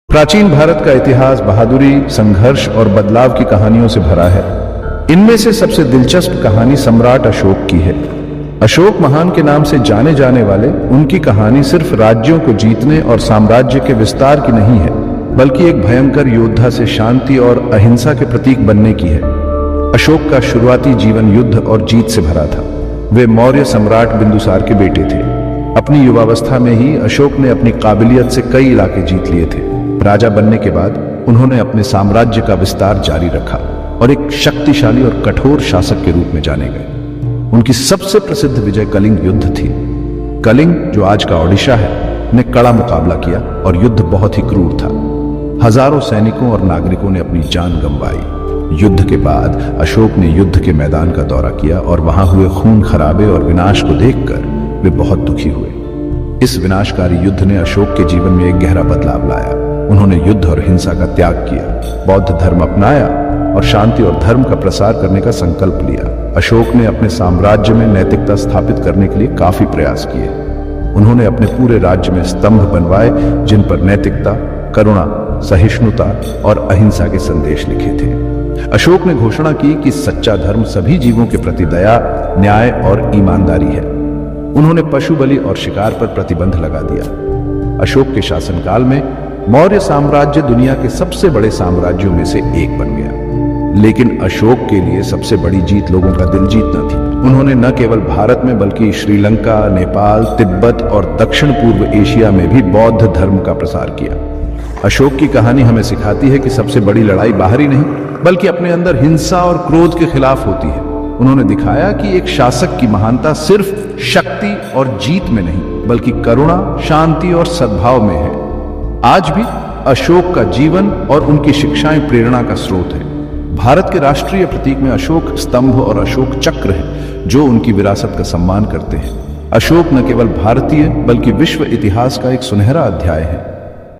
प्राचीन भारत का इतिहास बहादुरी, संघर्ष और बदलाव की कहानियों से भरा है। इनमें से सबसे दिलचस्प कहानी सम्राट अशोक की है। अशोक महान के नाम से जाने जाने वाले उनकी कहानी सिर्फ राज्यों को जीतने और साम्राज्य के विस्तार की नहीं है, बल्कि एक भयंकर योद्धा से शांति और अहिंसा के प्रतीक बनने की है। अशोक का शुरुआती जीवन युद्ध और जीत से भरा था। वे मौर्य सम्राट बिंदुसार के बेटे थे। अपनी युवावस्था में ही अशोक ने अपनी काबिलियत से कई इलाके जीत लिए थे। राजा बनने के बाद उन्होंने अपने साम्राज्य का विस्तार जारी रखा और एक शक्तिशाली और कठोर शासक के रूप में जाने गए। उनकी सबसे प्रसिद्ध विजय कलिंग युद्ध थी। कलिंग, जो आज का ओडिशा है, ने कड़ा मुकाबला किया और युद्ध बहुत ही क्रूर था। हजारों सैनिकों और नागरिकों ने अपनी जान गंवाई। युद्ध के बाद अशोक ने युद्ध के मैदान का दौरा किया और वहां हुए खून खराबे और विनाश को देखकर वे बहुत दुखी हुए। इस विनाशकारी युद्ध ने अशोक के जीवन में एक गहरा बदलाव लाया। उन्होंने युद्ध और हिंसा का त्याग किया, बौद्ध धर्म अपनाया और शांति और धर्म का प्रसार करने का संकल्प लिया। अशोक ने अपने साम्राज्य में नैतिकता स्थापित करने के लिए काफी प्रयास किए। उन्होंने अपने पूरे राज्य में स्तंभ बनवाए जिन पर नैतिकता, करुणा, सहिष्णुता और अहिंसा के संदेश लिखे थे। अशोक ने घोषणा की कि सच्चा धर्म सभी जीवों के प्रति दया, न्याय और ईमानदारी है। उन्होंने पशु बलि और शिकार पर प्रतिबंध लगा दिया। अशोक के शासनकाल में मौर्य साम्राज्य दुनिया के सबसे बड़े साम्राज्यों में से एक बन गया। लेकिन अशोक के लिए सबसे बड़ी जीत लोगों का दिल जीतना थी। उन्होंने न केवल भारत में बल्कि श्रीलंका, नेपाल, तिब्बत और दक्षिण पूर्व एशिया में भी बौद्ध धर्म का प्रसार किया। अशोक की कहानी हमें सिखाती है कि सबसे बड़ी लड़ाई बाहरी नहीं, बल्कि अपने अंदर हिंसा और क्रोध के खिलाफ होती है। उन्होंने दिखाया कि एक शासक की महानता सिर्फ शक्ति और जीत में नहीं, बल्कि करुणा, शांति और सद्भाव में है। आज भी अशोक का जीवन और उनकी शिक्षाएं प्रेरणा का स्रोत है। भारत के राष्ट्रीय प्रतीक में अशोक स्तंभ और अशोक चक्र है, जो उनकी विरासत का सम्मान करते हैं। अशोक न केवल भारतीय बल्कि विश्व इतिहास का एक सुनहरा अध्याय है।